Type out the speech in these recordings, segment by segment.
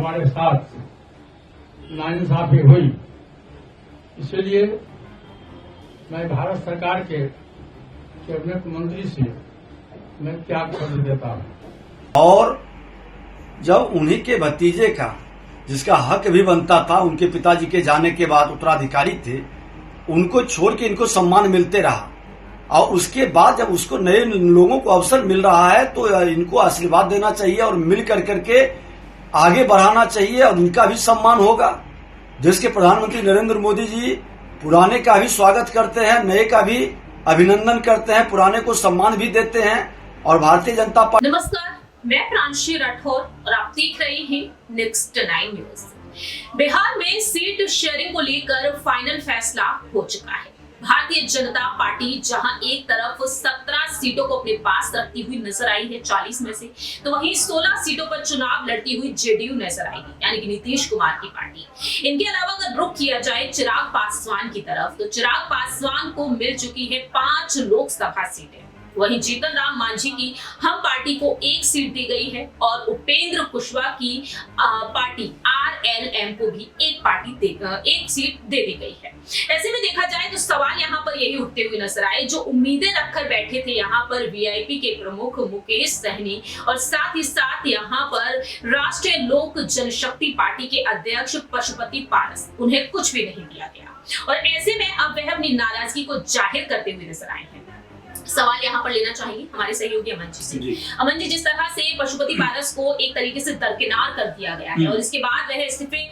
हमारे साथ नाइंसाफी हुई, इसलिए मैं भारत सरकार के कैबिनेट मंत्री से मैं त्याग पत्र देता हूं। और जब उन्हीं के भतीजे का, जिसका हक भी बनता था, उनके पिताजी के जाने के बाद उत्तराधिकारी थे, उनको छोड़ के इनको सम्मान मिलते रहा, और उसके बाद जब उसको नए लोगों को अवसर मिल रहा है तो इनको आशीर्वाद देना चाहिए और मिल करके आगे बढ़ाना चाहिए, और इनका भी सम्मान होगा। देश के प्रधानमंत्री नरेंद्र मोदी जी पुराने का भी स्वागत करते हैं, नए का भी अभिनंदन करते हैं, पुराने को सम्मान भी देते हैं। और भारतीय जनता पार्टी। नमस्कार, मैं प्रांशी राठौर और आप देख रहे हैं नेक्स्ट 9 न्यूज। बिहार में सीट शेयरिंग को लेकर फाइनल फैसला हो चुका है। भारतीय जनता पार्टी जहां एक तरफ 17 सीटों को अपने पास रखती हुई नजर आई है 40 में से, तो वहीं 16 सीटों पर चुनाव लड़ती हुई जेडीयू नजर आएगी, यानी कि नीतीश कुमार की पार्टी। इनके अलावा अगर रुख किया जाए चिराग पासवान की तरफ, तो चिराग पासवान को मिल चुकी है 5 लोकसभा सीटें। वहीं जीतन राम मांझी की हम पार्टी को 1 सीट दी गई है और उपेंद्र कुशवाहा की पार्टी आरएलएम को भी 1 सीट दे दी गई है। ऐसे में देखा जाए तो सवाल यहाँ पर यही उठते हुए नजर आए, जो उम्मीदें रखकर बैठे थे यहाँ पर वीआईपी के प्रमुख मुकेश सहनी और साथ ही साथ यहाँ पर राष्ट्रीय लोक जनशक्ति पार्टी के अध्यक्ष पशुपति पारस, उन्हें कुछ भी नहीं दिया गया और ऐसे में अब वह अपनी नाराजगी को जाहिर करते हुए नजर आए हैं। सवाल यहाँ पर लेना चाहिए हमारे सहयोगी अमन जी से। अमन जी, जिस तरह से पशुपति पारस को एक तरीके से दरकिनार कर दिया गया है और इसके बाद वह इस्तीफे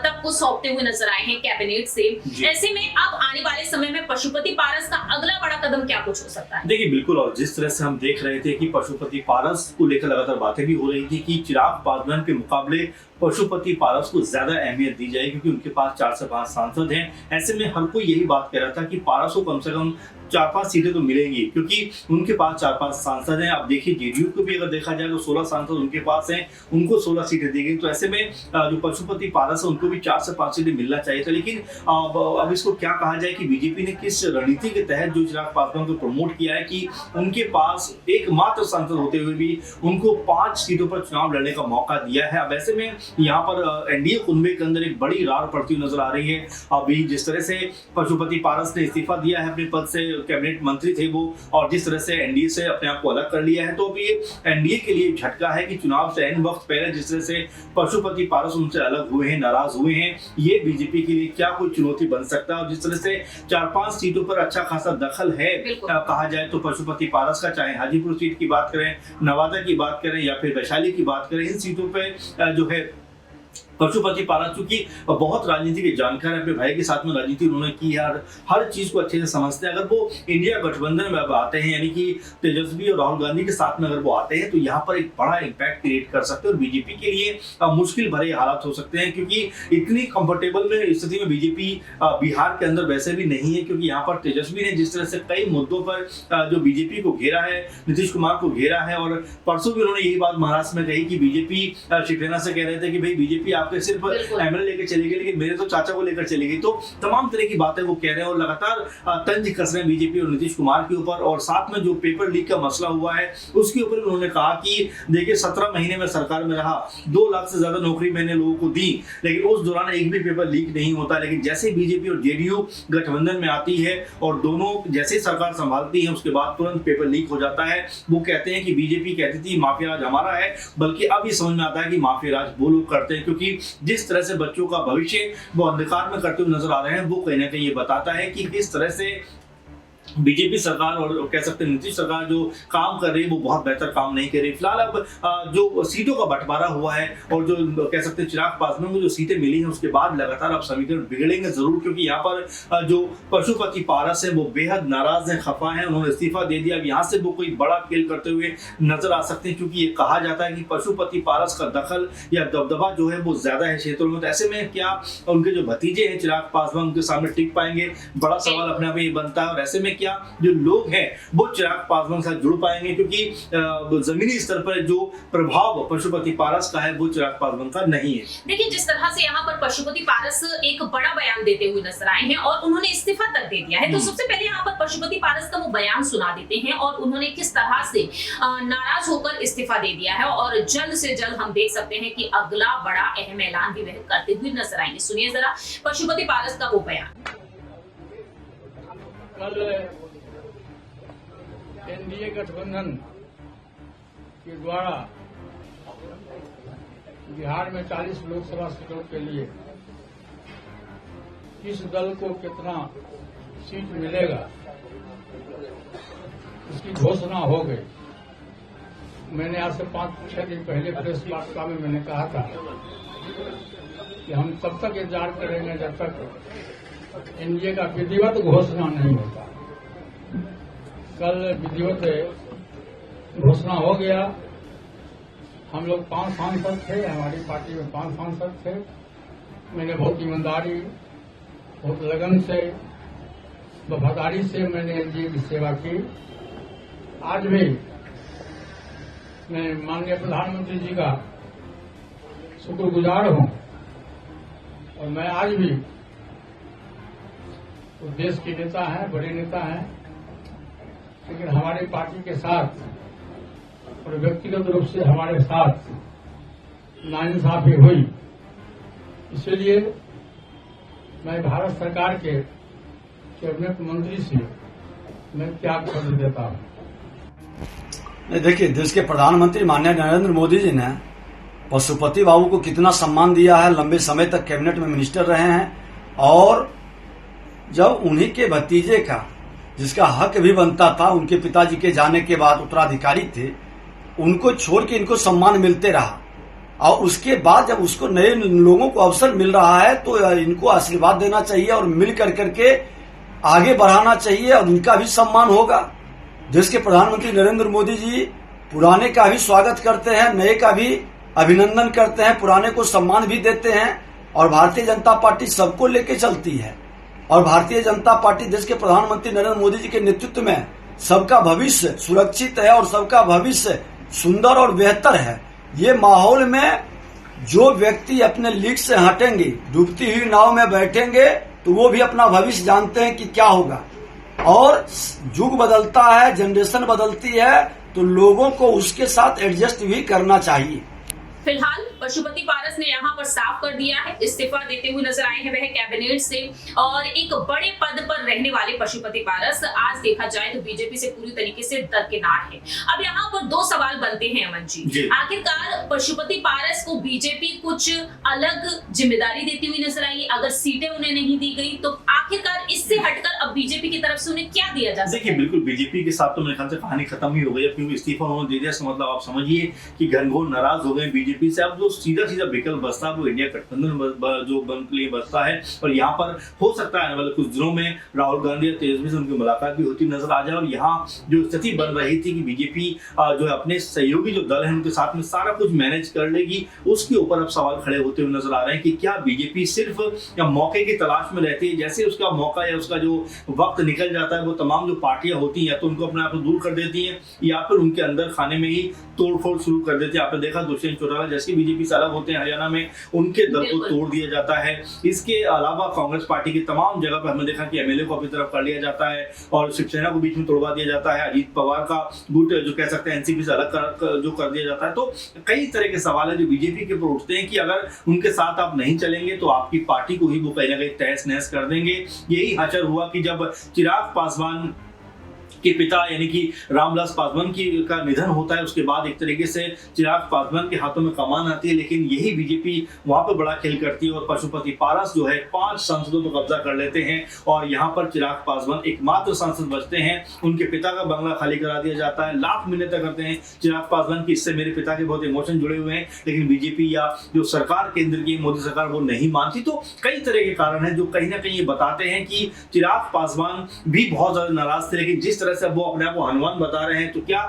तक को सौंपते हुए नजर आए हैं कैबिनेट से, ऐसे में अब आने वाले समय में पशुपति पारस का अगला बड़ा कदम क्या कुछ हो सकता है? देखिए बिल्कुल, और जिस तरह से हम देख रहे थे कि पशुपति पारस को लेकर लगातार बातें भी हो रही थी कि चिराग पासवान के मुकाबले पशुपति पारस को ज्यादा अहमियत दी जाए क्योंकि उनके पास 4 से 5 सांसद हैं। ऐसे में हर कोई यही बात कह रहा था कि पारस को कम से कम 4-5 सीटें तो मिलेंगी क्योंकि उनके पास 4-5 सांसद हैं। अब देखिए जेडीयू को भी अगर देखा जाए तो 16 सांसद उनके पास हैं, उनको 16 सीटें दी गई। तो ऐसे में जो पशुपति पारस है उनको भी 4 से 5 सीटें मिलना चाहिए था। लेकिन अब इसको क्या कहा जाए कि बीजेपी ने किस रणनीति के तहत जो चिराग पासवान को प्रमोट किया है कि उनके पास एकमात्र सांसद होते हुए भी उनको 5 सीटों पर चुनाव लड़ने का मौका दिया है। अब ऐसे में यहाँ पर एनडीए कुनबे के अंदर एक बड़ी रार पड़ती हुई नजर आ रही है। अभी जिस तरह से पशुपति पारस ने इस्तीफा दिया है अपने पद से, कैबिनेट मंत्री थे वो, और जिस तरह से एनडीए से अपने आप को अलग कर लिया है, तो अब ये एनडीए के लिए झटका है कि चुनाव से एन वक्त पहले जिस तरह से पशुपति पारस उनसे अलग हुए हैं, नाराज हुए हैं, ये बीजेपी के लिए क्या कोई चुनौती बन सकता है। और जिस तरह से 4-5 सीटों पर अच्छा खासा दखल है कहा जाए तो पशुपति पारस का, चाहे हाजीपुर सीट की बात करें, नवादा की बात करें या फिर वैशाली की बात करें, इन सीटों पर जो है पशुपति पारस चूंकि बहुत राजनीति के जानकार है, अपने भाई के साथ में राजनीति उन्होंने की है, हर चीज को अच्छे से समझते हैं। अगर वो इंडिया गठबंधन में अब आते हैं, यानी कि तेजस्वी और राहुल गांधी के साथ में अगर वो आते हैं, तो यहाँ पर एक बड़ा इम्पैक्ट क्रिएट कर सकते हैं और बीजेपी के लिए मुश्किल भरे हालात हो सकते हैं क्योंकि इतनी कंफर्टेबल में स्थिति में बीजेपी बिहार के अंदर वैसे भी नहीं है क्योंकि यहाँ पर तेजस्वी ने जिस तरह से कई मुद्दों पर जो बीजेपी को घेरा है, नीतीश कुमार को घेरा है, और परसों भी उन्होंने यही बात महाराष्ट्र में कही कि बीजेपी शिवसेना से कह रहे थे कि भाई बीजेपी आपके सिर्फ एमएलए लेकर चली गई लेकिन मेरे तो चाचा को लेकर चली गई। तो तमाम तरह की बातें वो कह रहे हैं और लगातार तंज कस रहे हैं बीजेपी और नीतीश कुमार के ऊपर। और साथ में जो पेपर लीक का मसला हुआ है उसके ऊपर उन्होंने कहा कि देखिए 17 महीने में सरकार में रहा, 2 लाख से ज्यादा नौकरी मैंने लोगों को दी, लेकिन उस दौरान एक भी पेपर लीक नहीं होता। लेकिन जैसे बीजेपी और जेडीयू गठबंधन में आती है और दोनों जैसे सरकार संभालती है उसके बाद तुरंत पेपर लीक हो जाता है। वो कहते हैं कि बीजेपी कहती थी माफिया राज हमारा है, बल्कि अब ये समझ में आता है कि माफिया राज वो लोग करते हैं क्योंकि जिस तरह से बच्चों का भविष्य वो अंधकार में करते हुए नजर आ रहे हैं, वो कहीं ना कहीं ये बताता है कि किस तरह से बीजेपी सरकार और कह सकते हैं नीतीश सरकार जो काम कर रही है वो बहुत बेहतर काम नहीं कर रही। फिलहाल अब जो सीटों का बंटवारा हुआ है और जो कह सकते हैं चिराग पासवान को जो सीटें मिली हैं उसके बाद लगातार अब समीकरण बिगड़ेंगे जरूर क्योंकि यहाँ पर जो पशुपति पारस है वो बेहद नाराज हैं, खफा हैं, उन्होंने इस्तीफा दे दिया। अब यहाँ से वो कोई बड़ा खेल करते हुए नजर आ सकते हैं क्योंकि ये कहा जाता है कि पशुपति पारस का दखल या दबदबा जो है वो ज्यादा है क्षेत्रों में। तो ऐसे में क्या उनके जो भतीजे हैं चिराग पासवान उनके सामने टिक पाएंगे, बड़ा सवाल अपने आप में ये बनता है। और ऐसे में क्या जो लोग हैं वो चिराग पासवान के साथ जुड़ पाएंगे, क्योंकि जमीनी स्तर पर जो प्रभाव पशुपति पारस का है वो चिराग पासवान का नहीं है। देखिए, जिस तरह से यहाँ पर पशुपति पारस एक बड़ा बयान देते हुए नजर आए हैं और उन्होंने इस्तीफा तक दे दिया है, तो सबसे पहले यहाँ पर पशुपति पारस का वो बयान सुना देते हैं और उन्होंने किस तरह से नाराज होकर इस्तीफा दे दिया है और जल्द से जल्द हम देख सकते हैं कि अगला बड़ा अहम ऐलान भी वह करते हुए नजर आएंगे। सुनिए जरा पशुपति पारस का वो बयान। कल एनडीए गठबंधन के द्वारा बिहार में 40 लोकसभा सीटों के लिए किस दल को कितना सीट मिलेगा इसकी घोषणा हो गई। मैंने आज से 5-6 दिन पहले प्रेस वार्ता में मैंने कहा था कि हम तब तक इंतजार करेंगे जब तक एनडीए का विधिवत घोषणा नहीं होता। कल विधिवत घोषणा हो गया। हम लोग 5 सांसद थे, हमारी पार्टी में 5 सांसद थे। मैंने बहुत ईमानदारी, बहुत लगन से, वफादारी से मैंने एनडीए की सेवा की। आज भी मैं माननीय प्रधानमंत्री जी का शुक्रगुजार हूं और मैं आज भी वो देश के नेता हैं, बड़े नेता हैं, लेकिन हमारी पार्टी के साथ और व्यक्तिगत रूप से हमारे साथ नाइंसाफी हुई। इसलिए मैं भारत सरकार के कैबिनेट मंत्री से मैं त्याग कर देता हूं। देखिए, देश के प्रधानमंत्री माननीय नरेंद्र मोदी जी ने पशुपति बाबू को कितना सम्मान दिया है। लंबे समय तक कैबिनेट में मिनिस्टर रहे हैं और जब उन्हीं के भतीजे का, जिसका हक भी बनता था, उनके पिताजी के जाने के बाद उत्तराधिकारी थे, उनको छोड़ के इनको सम्मान मिलते रहा और उसके बाद जब उसको नए लोगों को अवसर मिल रहा है तो इनको आशीर्वाद देना चाहिए और मिल करके आगे बढ़ाना चाहिए और इनका भी सम्मान होगा। देश के प्रधानमंत्री नरेंद्र मोदी जी पुराने का भी स्वागत करते हैं, नए का भी अभिनंदन करते हैं, पुराने को सम्मान भी देते हैं और भारतीय जनता पार्टी सबको लेके चलती है और भारतीय जनता पार्टी देश के प्रधानमंत्री नरेंद्र मोदी जी के नेतृत्व में सबका भविष्य सुरक्षित है और सबका भविष्य सुंदर और बेहतर है। ये माहौल में जो व्यक्ति अपने लीक से हटेंगे, डूबती हुई नाव में बैठेंगे, तो वो भी अपना भविष्य जानते हैं कि क्या होगा। और युग बदलता है, जनरेशन बदलती है, तो लोगों को उसके साथ एडजस्ट भी करना चाहिए। फिलहाल पशुपति पारस ने यहाँ पर साफ कर दिया है, इस्तीफा देते हुए नजर आए हैं वह कैबिनेट से और एक बड़े पद पर रहने वाले पशुपति पारस आज देखा जाए तो बीजेपी से पूरी तरीके से दरकिनार है। अब यहाँ पर 2 सवाल बनते हैं अमन जी। आखिरकार पशुपति पारस को बीजेपी कुछ अलग जिम्मेदारी देती हुई नजर आई, अगर सीटें उन्हें नहीं दी गई तो आखिरकार इससे हटकर अब बीजेपी की तरफ से उन्हें क्या दिया जा सकता है? देखिए, बिल्कुल बीजेपी के साथ तो मेरे ख्याल से कहानी खत्म ही हो गई, क्योंकि इस्तीफा उन्होंने दे दिया। मतलब आप समझिए कि घनघोर नाराज हो गए बीजेपी से। अब जो सीधा विकल्प बचता है वो इंडिया गठबंधन जो के लिए बचता है और यहाँ पर हो सकता है आने वाले कुछ दिनों में राहुल गांधी या तेजस्वी से उनकी मुलाकात भी होती नजर आ जाए। और यहाँ जो स्थिति बन रही थी कि बीजेपी जो है अपने सहयोगी जो दल है उनके साथ में सारा कुछ मैनेज कर लेगी, उसके ऊपर अब सवाल खड़े होते हुए नजर आ रहे हैं कि क्या बीजेपी सिर्फ या मौके की तलाश में रहती है, जैसे उसका मौका या उसका जो वक्त निकल जाता है वो तमाम जो पार्टियां होती हैं या तो उनको अपने आप दूर कर देती हैं या फिर उनके अंदर खाने में ही तोड़फोड़ शुरू कर देती है। आपने देखा दुष्यंत चौटाला जैसे बीजेपी से अलग होते हैं हरियाणा में, उनके दल को तोड़ दिया जाता है। इसके अलावा कांग्रेस पार्टी की तमाम जगह पर हमने देखा कि एमएलए को अपनी तरफ कर लिया जाता है और शिवसेना को बीच में तोड़वा दिया जाता है। अजीत पवार का गुट जो कह सकते हैं एनसीपी से अलग जो कर दिया जाता है। तो कई तरह के सवाल है जो बीजेपी के ऊपर उठते हैं कि अगर उनके साथ आप नहीं चलेंगे तो आपकी पार्टी को ही वो कहीं ना कहीं तहस नहस कर देंगे। यही हचर हुआ कि जब चिराग पासवान के पिता यानी कि रामविलास पासवान का निधन होता है, उसके बाद एक तरीके से चिराग पासवान के हाथों में कमान आती है, लेकिन यही बीजेपी वहां पर बड़ा खेल करती है और पशुपति पारस जो है 5 सांसदों पर कब्जा कर लेते हैं और यहाँ पर चिराग पासवान एकमात्र सांसद बचते हैं। उनके पिता का बंगला खाली करा दिया जाता है, लाख मिन्नतें करते हैं चिराग पासवान की, इससे मेरे पिता के बहुत इमोशन जुड़े हुए हैं, लेकिन बीजेपी या जो सरकार केंद्र की मोदी सरकार वो नहीं मानती। तो कई तरह के कारण है जो कहीं ना कहीं ये बताते हैं कि चिराग पासवान भी बहुत ज्यादा नाराज थे, लेकिन जिस तरह तरह से वो अपने आप को हनुमान बता रहे हैं, तो क्या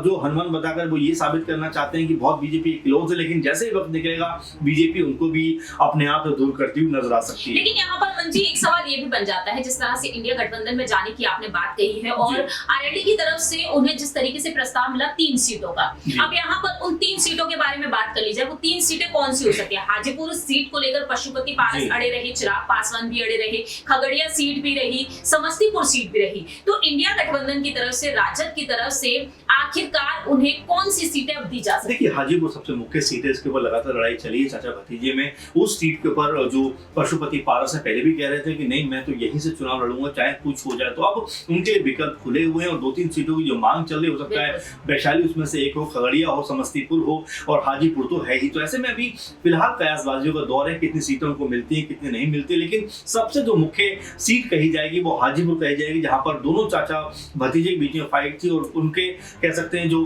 जो हनुमान बताकर वो ये साबित करना चाहते हैं कि बहुत बीजेपी क्लोज है, लेकिन जैसे ही वक्त निकलेगा बीजेपी उनको भी अपने आप से दूर करती हुई नजर आ सकती है। लेकिन यहाँ पर मंजी एक सवाल ये भी बन जाता है, जिस तरह से इंडिया गठबंधन में जाने की आपने बात कही है और आरएलडी की तरफ से उन्हें जिस तरीके से प्रस्ताव मिला 3 सीटों का, अब यहाँ पर उन 3 सीटों के बारे में बात कर ली जाए, वो 3 सीटें कौन सी हो सकती है? हाजीपुर सीट को लेकर पशुपति पारस अड़े रहे, चिराग पासवान भी अड़े रहे, खगड़िया सीट भी रही, समस्तीपुर सीट भी रही। तो इंडिया गठबंधन की तरफ से, राजद की तरफ से आखिरकार उन्हें कौन सी सीटें अब दी जा सकती है? देखिए, हाजीपुर सबसे मुख्य सीट है, इसके ऊपर लगातार लड़ाई चली है चाचा भतीजे में। उस सीट के ऊपर जो पशुपति पारस है पहले भी कह रहे थे कि नहीं मैं तो यहीं से चुनाव लड़ूंगा चाहे कुछ हो जाए, तो अब उनके विकल्प खुले हुए हैं और 2-3 सीटों की जो मांग चल रही हो सकता है वैशाली उसमें से एक हो, खगड़िया हो, समस्तीपुर हो और हाजीपुर तो है ही। तो ऐसे में अभी फिलहाल कयासबाजियों का दौर है, कितनी सीटों को मिलती है कितनी नहीं मिलती, लेकिन सबसे जो मुख्य सीट कही जाएगी वो हाजीपुर कही जाएगी, जहां पर दोनों चाचा भतीजे के बीच में फाइट थी और उनके कह सकते हैं जो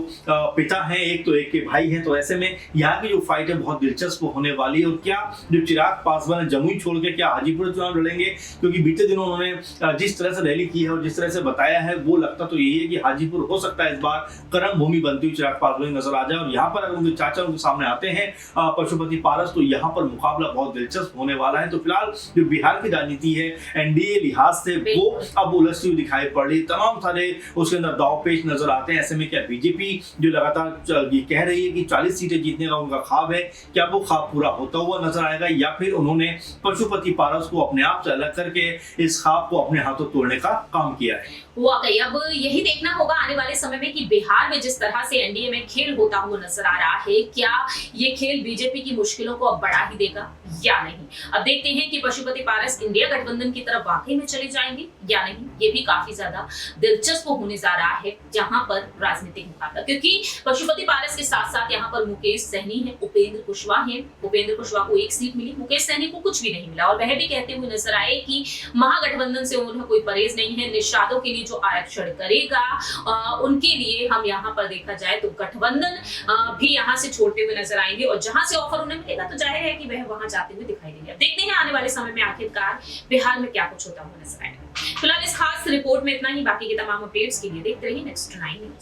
पिता हैं एक तो एक के भाई हैं। तो ऐसे में यहाँ की जो फाइट है बहुत दिलचस्प होने वाली है। और क्या जो चिराग पासवान जमुई छोड़ के क्या हाजीपुर चुनाव लड़ेंगे, क्योंकि बीते दिनों उन्होंने जिस तरह से रैली की है और जिस तरह से बताया है वो लगता तो यही है कि हाजीपुर हो सकता है इस बार कर्म भूमि बनती हुई चिराग पासवान नजर आ जाए। और यहाँ पर अगर उनके चाचा उनके सामने आते हैं पशुपति पारस, तो यहाँ पर मुकाबला बहुत दिलचस्प होने वाला है। तो फिलहाल जो बिहार की राजनीति है एनडीए लिहाज से वो अब उलझती हुई दिखाई पड़ रही, तमाम सारे उसके अंदर दाव पेच नजर आते हैं। ऐसे में क्या बीजेपी जो लगातार ये कह रही है कि 40 सीटें जीतने का उनका ख्वाब है, क्या वो ख्वाब पूरा होता हुआ नजर आएगा या फिर उन्होंने पशुपति पारस को अपने आप से अलग करके इस ख्वाब को अपने हाथों तोड़ने का काम किया है? वाकई अब यही देखना होगा आने वाले समय में कि बिहार में जिस तरह से एनडीए में खेल होता हुआ नजर आ रहा है, क्या ये खेल बीजेपी की मुश्किलों को अब बढ़ा ही देगा या नहीं। अब देखते हैं कि पशुपति पारस इंडिया गठबंधन की तरफ वाकई में चले जाएंगे या नहीं। ये भी काफी ज्यादा दिलचस्प होने जा रहा है जहां पर राजनीतिक मुकाबला, क्योंकि पशुपति पारस के साथ साथ यहाँ पर मुकेश सहनी है, उपेंद्र कुशवाहा है। उपेंद्र कुशवाहा को 1 सीट मिली, मुकेश सहनी को कुछ भी नहीं मिला और वह भी कहते हुए नजर आए कि महागठबंधन से उन्हें कोई परहेज नहीं है। निषादों के लिए जो आरक्षण करेगा उनके लिए हम यहाँ पर देखा जाए तो गठबंधन भी यहाँ से छोड़ते हुए नजर आएंगे और जहां से ऑफर उन्हें मिलेगा तो जाहिर है कि वह वहां जाते हुए दिखाई देंगे। अब देखते हैं आने वाले समय में आखिरकार बिहार में क्या कुछ होता हुआ नजर आएगा। फिलहाल इस खास रिपोर्ट में इतना ही। बाकी के तमाम अपडेट्स के लिए देखते रहिए नेक्स्ट 9 न्यूज़।